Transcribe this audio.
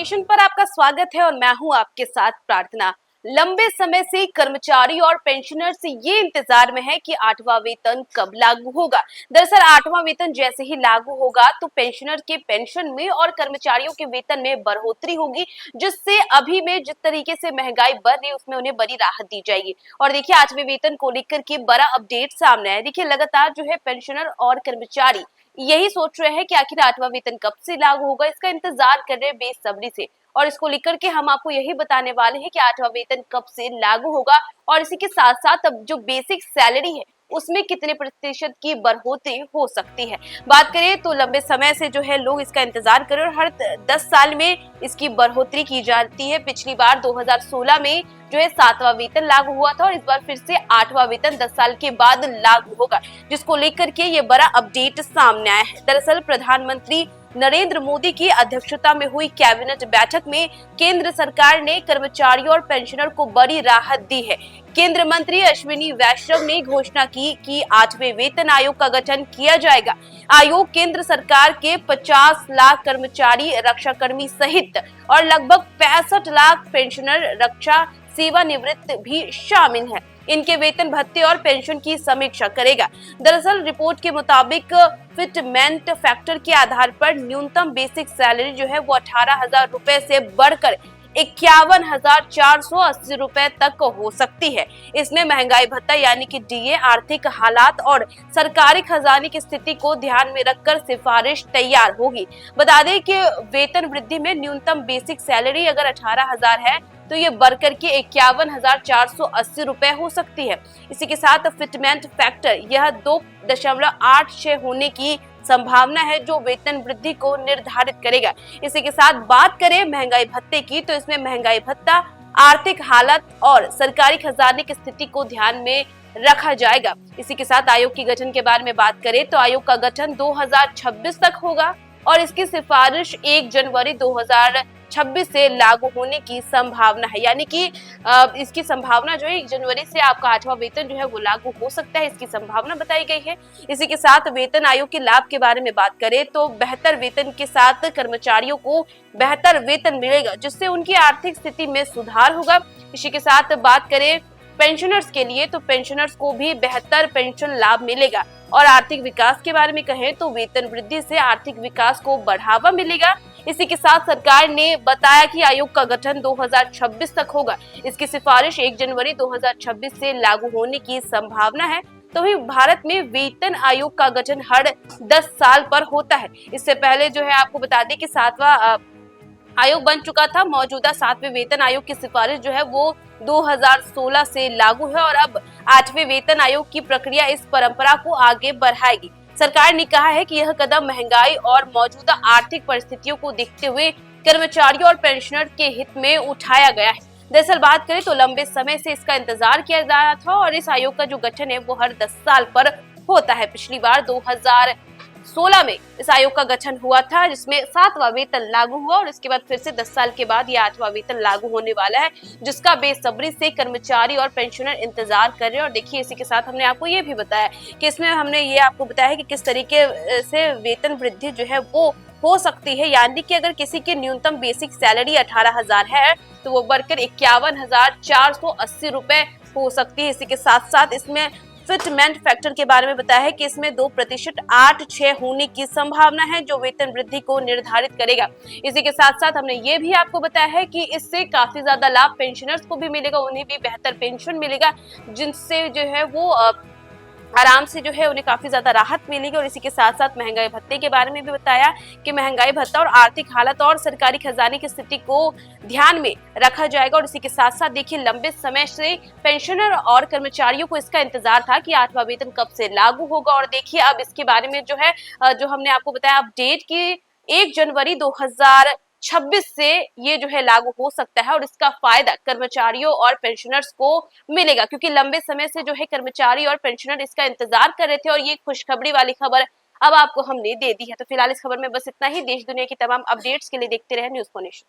Nation पर आपका स्वागत है और मैं हूं आपके साथ प्रार्थना। लंबे समय से कर्मचारी और पेंशनर्स ये इंतजार में है कि 8वां वेतन कब लागू होगा। दरअसल 8वां वेतन जैसे ही लागू होगा तो पेंशनर के पेंशन में और कर्मचारियों के वेतन में बढ़ोतरी होगी, जिससे अभी में जिस तरीके से महंगाई बढ़ रही है उसमें उन्हें बड़ी राहत दी जाएगी। और देखिए 8वें वेतन को लेकर के बड़ा अपडेट सामने आया। देखिए लगातार जो है पेंशनर और कर्मचारी यही सोच रहे हैं कि आखिर 8वां वेतन कब से लागू होगा, इसका इंतजार कर रहे हैं बेसब्री से। और इसको लेकर के हम आपको यही बताने वाले हैं कि 8वां वेतन कब से लागू होगा और इसी के साथ साथ अब जो बेसिक सैलरी है उसमें कितने प्रतिशत की बढ़ोतरी हो सकती है। बात करें तो लंबे समय से जो है लोग इसका इंतजार कर रहे हैं और हर 10 साल में इसकी बढ़ोतरी की जाती है। पिछली बार 2016 में जो है 7वां वेतन लागू हुआ था और इस बार फिर से 8वां वेतन 10 साल के बाद लागू होगा, जिसको लेकर के ये बड़ा अपडेट सामने आया है। दरअसल प्रधानमंत्री नरेंद्र मोदी की अध्यक्षता में हुई कैबिनेट बैठक में केंद्र सरकार ने कर्मचारियों और पेंशनर को बड़ी राहत दी है। केंद्र मंत्री अश्विनी वैष्णव ने घोषणा की कि 8वें वेतन आयोग का गठन किया जाएगा। आयोग केंद्र सरकार के 50 लाख कर्मचारी, रक्षा कर्मी सहित और लगभग 65 लाख पेंशनर, रक्षा सेवानिवृत्त भी शामिल हैं। इनके वेतन भत्ते और पेंशन की समीक्षा करेगा। दरअसल रिपोर्ट के मुताबिक फिटमेंट फैक्टर के आधार पर न्यूनतम बेसिक सैलरी जो है वो 18,000 रुपए से बढ़कर 51,480 रुपए तक हो सकती है। इसमें महंगाई भत्ता यानी कि डीए, आर्थिक हालात और सरकारी खजाने की स्थिति को ध्यान में रखकर सिफारिश तैयार होगी। बता दें कि वेतन वृद्धि में न्यूनतम बेसिक सैलरी अगर 18,000 है तो ये बढ़कर के 51,480 रुपए हो सकती है। इसी के साथ फिटमेंट फैक्टर यह 2.86 होने की संभावना है, जो वेतन वृद्धि को निर्धारित करेगा। इसी के साथ बात करें महंगाई भत्ते की तो इसमें महंगाई भत्ता आर्थिक हालत और सरकारी खजाने की स्थिति को ध्यान में रखा जाएगा। इसी के साथ आयोग के गठन के बारे में बात करें तो आयोग का गठन 2026 तक होगा और इसकी सिफारिश 1 जनवरी 2026 से लागू होने की संभावना है। यानी कि इसकी संभावना जो है 1 जनवरी से आपका 8वां वेतन जो है वो लागू हो सकता है, इसकी संभावना बताई गई है। इसी के साथ वेतन आयोग के लाभ के बारे में बात करें तो बेहतर वेतन के साथ कर्मचारियों को बेहतर वेतन मिलेगा, जिससे उनकी आर्थिक स्थिति में सुधार होगा। इसी के साथ बात करें पेंशनर्स के लिए तो पेंशनर्स को भी बेहतर पेंशन लाभ मिलेगा। और आर्थिक विकास के बारे में कहें तो वेतन वृद्धि से आर्थिक विकास को बढ़ावा मिलेगा। इसी के साथ सरकार ने बताया कि आयोग का गठन 2026 तक होगा। इसकी सिफारिश 1 जनवरी 2026 से लागू होने की संभावना है। तो भी भारत में वेतन आयोग का गठन हर 10 साल पर होता है। इससे पहले जो है आपको बता दें कि 7वां आयोग बन चुका था। मौजूदा 7वें वेतन आयोग की सिफारिश जो है वो 2016 से लागू है और अब 8वें वेतन आयोग की प्रक्रिया इस परंपरा को आगे बढ़ाएगी। सरकार ने कहा है कि यह कदम महंगाई और मौजूदा आर्थिक परिस्थितियों को देखते हुए कर्मचारियों और पेंशनर के हित में उठाया गया है। दरअसल बात करें तो लंबे समय से इसका इंतजार किया जा रहा था और इस आयोग का जो गठन है वो हर 10 साल पर होता है। पिछली बार 2016 में इस आयोग का गठन हुआ था, जिसमें 7वां वेतन लागू हुआ और इसके बाद फिर से 10 साल के बाद ये 8वां वेतन लागू होने वाला है, जिसका बेसब्री से कर्मचारी और पेंशनर इंतजार कर रहे हैं। और देखिए इसी के साथ हमने आपको ये भी बताया कि इसमें हमने ये आपको बताया कि किस तरीके से वेतन वृद्धि जो है वो हो सकती है। यानी कि अगर किसी की न्यूनतम बेसिक सैलरी 18,000 है तो वो बढ़कर 51,480 रुपए हो सकती है। इसी के साथ साथ इसमें फिटमेंट फैक्टर के बारे में बताया है कि इसमें 2% 8-6 होने की संभावना है, जो वेतन वृद्धि को निर्धारित करेगा। इसी के साथ साथ हमने ये भी आपको बताया है कि इससे काफी ज्यादा लाभ पेंशनर्स को भी मिलेगा, उन्हें भी बेहतर पेंशन मिलेगा, जिनसे जो है वो आराम से जो है उन्हें काफी ज्यादा राहत मिलेगी। और इसी के साथ साथ महंगाई भत्ते के बारे में भी बताया कि महंगाई भत्ता और आर्थिक हालत और सरकारी खजाने की स्थिति को ध्यान में रखा जाएगा। और इसी के साथ साथ देखिए लंबे समय से पेंशनर और कर्मचारियों को इसका इंतजार था कि 8वां वेतन कब से लागू होगा। और देखिए अब इसके बारे में जो है जो हमने आपको बताया अपडेट की 1 जनवरी 2026 से ये जो है लागू हो सकता है और इसका फायदा कर्मचारियों और पेंशनर्स को मिलेगा, क्योंकि लंबे समय से जो है कर्मचारी और पेंशनर इसका इंतजार कर रहे थे। और ये खुशखबरी वाली खबर अब आपको हमने दे दी है। तो फिलहाल इस खबर में बस इतना ही। देश दुनिया की तमाम अपडेट्स के लिए देखते रहे न्यूज़ नेशन।